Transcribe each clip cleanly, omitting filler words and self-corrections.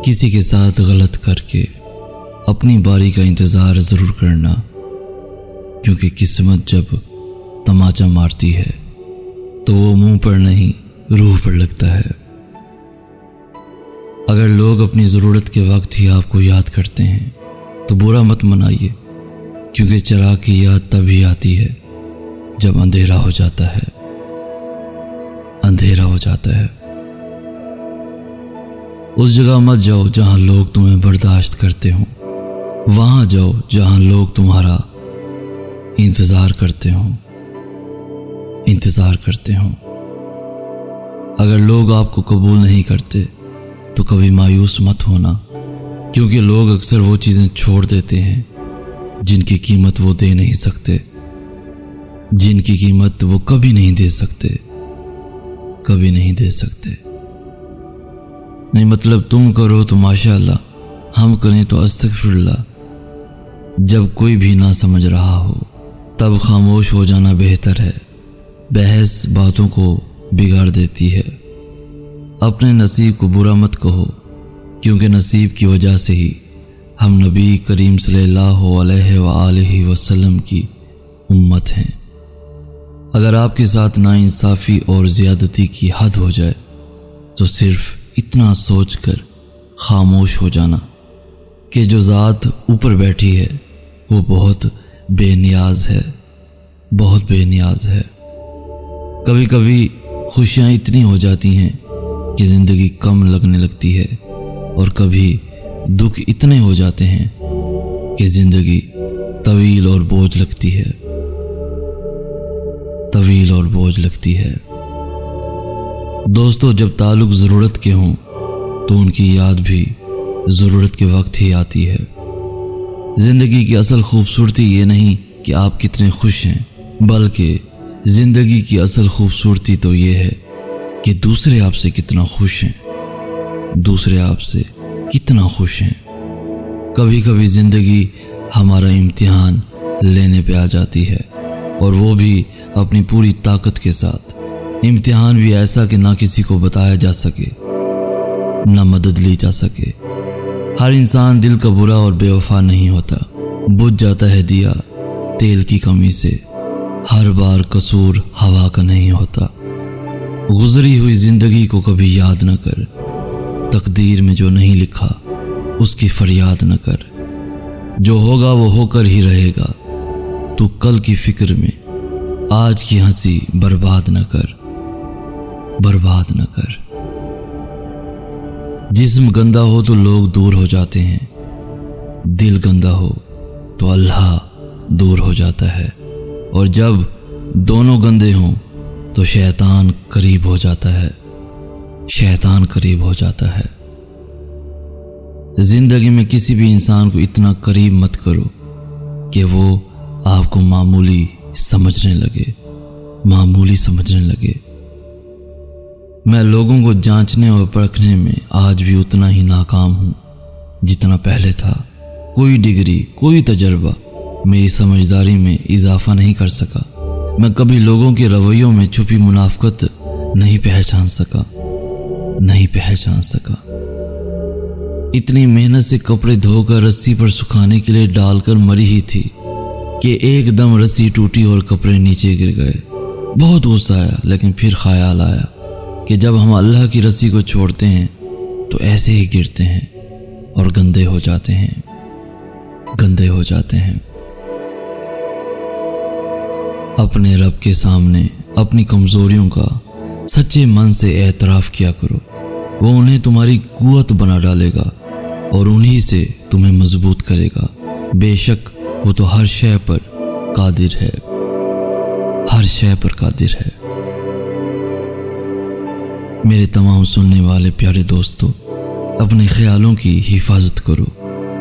کسی کے ساتھ غلط کر کے اپنی باری کا انتظار ضرور کرنا، کیونکہ قسمت جب تماچا مارتی ہے تو وہ منہ پر نہیں روح پر لگتا ہے۔ اگر لوگ اپنی ضرورت کے وقت ہی آپ کو یاد کرتے ہیں تو برا مت منائیے، کیونکہ چراغ کی یاد تبھی آتی ہے جب اندھیرا ہو جاتا ہے۔ اندھیرا ہو جاتا ہے۔ اس جگہ مت جاؤ جہاں لوگ تمہیں برداشت کرتے ہوں، وہاں جاؤ جہاں لوگ تمہارا انتظار کرتے ہوں۔ اگر لوگ آپ کو قبول نہیں کرتے تو کبھی مایوس مت ہونا، کیونکہ لوگ اکثر وہ چیزیں چھوڑ دیتے ہیں جن کی قیمت وہ دے نہیں سکتے، جن کی قیمت وہ کبھی نہیں دے سکتے۔ نہیں مطلب تم کرو تو ماشاءاللہ، ہم کریں تو استغفر اللہ۔ جب کوئی بھی نہ سمجھ رہا ہو تب خاموش ہو جانا بہتر ہے۔ بحث باتوں کو بگاڑ دیتی ہے۔ اپنے نصیب کو برا مت کہو، کیونکہ نصیب کی وجہ سے ہی ہم نبی کریم صلی اللہ علیہ وآلہ وسلم کی امت ہیں۔ اگر آپ کے ساتھ ناانصافی اور زیادتی کی حد ہو جائے تو صرف اتنا سوچ کر خاموش ہو جانا کہ جو ذات اوپر بیٹھی ہے وہ بہت بے نیاز ہے۔ کبھی کبھی خوشیاں اتنی ہو جاتی ہیں کہ زندگی کم لگنے لگتی ہے، اور کبھی دکھ اتنے ہو جاتے ہیں کہ زندگی طویل اور بوجھ لگتی ہے۔ دوستو، جب تعلق ضرورت کے ہوں تو ان کی یاد بھی ضرورت کے وقت ہی آتی ہے۔ زندگی کی اصل خوبصورتی یہ نہیں کہ آپ کتنے خوش ہیں، بلکہ زندگی کی اصل خوبصورتی تو یہ ہے کہ دوسرے آپ سے کتنا خوش ہیں۔ کبھی کبھی زندگی ہمارا امتحان لینے پہ آ جاتی ہے، اور وہ بھی اپنی پوری طاقت کے ساتھ۔ امتحان بھی ایسا کہ نہ کسی کو بتایا جا سکے، نہ مدد لی جا سکے۔ ہر انسان دل کا برا اور بے وفا نہیں ہوتا، بجھ جاتا ہے دیا تیل کی کمی سے۔ ہر بار قصور ہوا کا نہیں ہوتا۔ گزری ہوئی زندگی کو کبھی یاد نہ کر، تقدیر میں جو نہیں لکھا اس کی فریاد نہ کر۔ جو ہوگا وہ ہو کر ہی رہے گا، تو کل کی فکر میں آج کی ہنسی برباد نہ کر۔ جسم گندا ہو تو لوگ دور ہو جاتے ہیں، دل گندا ہو تو اللہ دور ہو جاتا ہے، اور جب دونوں گندے ہوں تو شیطان قریب ہو جاتا ہے۔ زندگی میں کسی بھی انسان کو اتنا قریب مت کرو کہ وہ آپ کو معمولی سمجھنے لگے۔ میں لوگوں کو جانچنے اور پرکھنے میں آج بھی اتنا ہی ناکام ہوں جتنا پہلے تھا۔ کوئی ڈگری، کوئی تجربہ میری سمجھداری میں اضافہ نہیں کر سکا۔ میں کبھی لوگوں کے رویوں میں چھپی منافقت نہیں پہچان سکا۔ اتنی محنت سے کپڑے دھو کر رسی پر سکھانے کے لیے ڈال کر مری ہی تھی کہ ایک دم رسی ٹوٹی اور کپڑے نیچے گر گئے۔ بہت غصہ آیا، لیکن پھر خیال آیا کہ جب ہم اللہ کی رسی کو چھوڑتے ہیں تو ایسے ہی گرتے ہیں اور گندے ہو جاتے ہیں۔ اپنے رب کے سامنے اپنی کمزوریوں کا سچے من سے اعتراف کیا کرو، وہ انہیں تمہاری قوت بنا ڈالے گا اور انہی سے تمہیں مضبوط کرے گا۔ بے شک وہ تو ہر شے پر قادر ہے۔ میرے تمام سننے والے پیارے دوستو، اپنے خیالوں کی حفاظت کرو،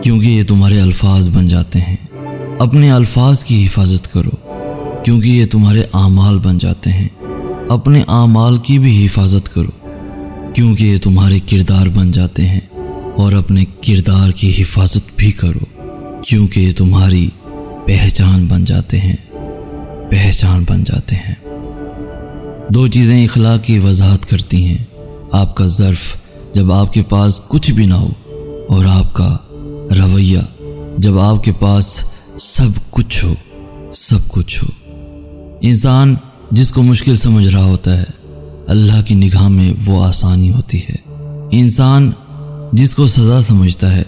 کیونکہ یہ تمہارے الفاظ بن جاتے ہیں۔ اپنے الفاظ کی حفاظت کرو، کیونکہ یہ تمہارے اعمال بن جاتے ہیں۔ اپنے اعمال کی بھی حفاظت کرو، کیونکہ یہ تمہارے کردار بن جاتے ہیں۔ اور اپنے کردار کی حفاظت بھی کرو، کیونکہ یہ تمہاری پہچان بن جاتے ہیں۔ دو چیزیں اخلاق کی وضاحت کرتی ہیں۔ آپ کا ظرف جب آپ کے پاس کچھ بھی نہ ہو اور آپ کا رویہ جب آپ کے پاس سب کچھ ہو۔ انسان جس کو مشکل سمجھ رہا ہوتا ہے، اللہ کی نگاہ میں وہ آسانی ہوتی ہے۔ انسان جس کو سزا سمجھتا ہے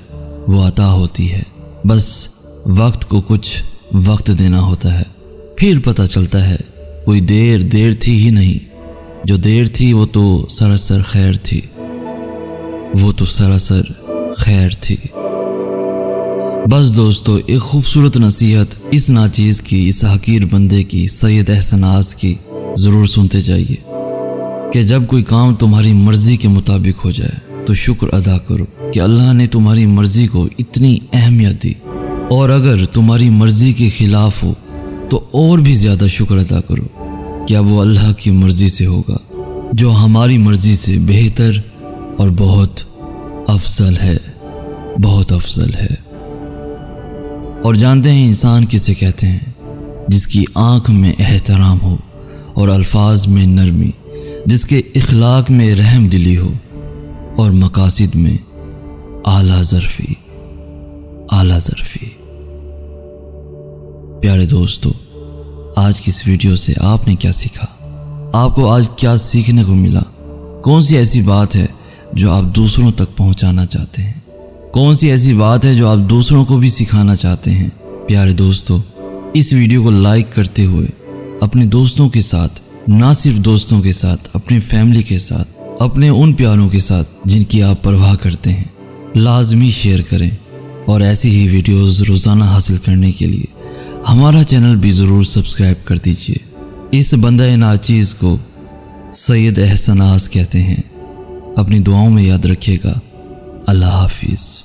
وہ عطا ہوتی ہے۔ بس وقت کو کچھ وقت دینا ہوتا ہے، پھر پتہ چلتا ہے کوئی دیر تھی ہی نہیں، جو دیر تھی وہ تو سراسر خیر تھی۔ بس دوستو، ایک خوبصورت نصیحت اس ناچیز کی، اس حقیر بندے کی، سید احسناز کی ضرور سنتے جائیے کہ جب کوئی کام تمہاری مرضی کے مطابق ہو جائے تو شکر ادا کرو کہ اللہ نے تمہاری مرضی کو اتنی اہمیت دی، اور اگر تمہاری مرضی کے خلاف ہو تو اور بھی زیادہ شکر ادا کرو کہ اب وہ اللہ کی مرضی سے ہوگا، جو ہماری مرضی سے بہتر اور بہت افضل ہے۔ اور جانتے ہیں انسان کسے کہتے ہیں؟ جس کی آنکھ میں احترام ہو اور الفاظ میں نرمی، جس کے اخلاق میں رحم دلی ہو اور مقاصد میں اعلیٰ ظرفی۔ پیارے دوستو، آج کی اس ویڈیو سے آپ نے کیا سیکھا؟ آپ کو آج کیا سیکھنے کو ملا؟ کون سی ایسی بات ہے جو آپ دوسروں تک پہنچانا چاہتے ہیں؟ کون سی ایسی بات ہے جو آپ دوسروں کو بھی سکھانا چاہتے ہیں؟ پیارے دوستو، اس ویڈیو کو لائک کرتے ہوئے اپنے دوستوں کے ساتھ، نہ صرف دوستوں کے ساتھ، اپنی فیملی کے ساتھ، اپنے ان پیاروں کے ساتھ جن کی آپ پرواہ کرتے ہیں، لازمی شیئر کریں۔ اور ایسی ہی ویڈیوز روزانہ حاصل کرنے کے لیے ہمارا چینل بھی ضرور سبسکرائب کر دیجئے۔ اس بندہ ناچیز کو سید احسناز کہتے ہیں۔ اپنی دعاؤں میں یاد رکھیے گا۔ اللہ حافظ۔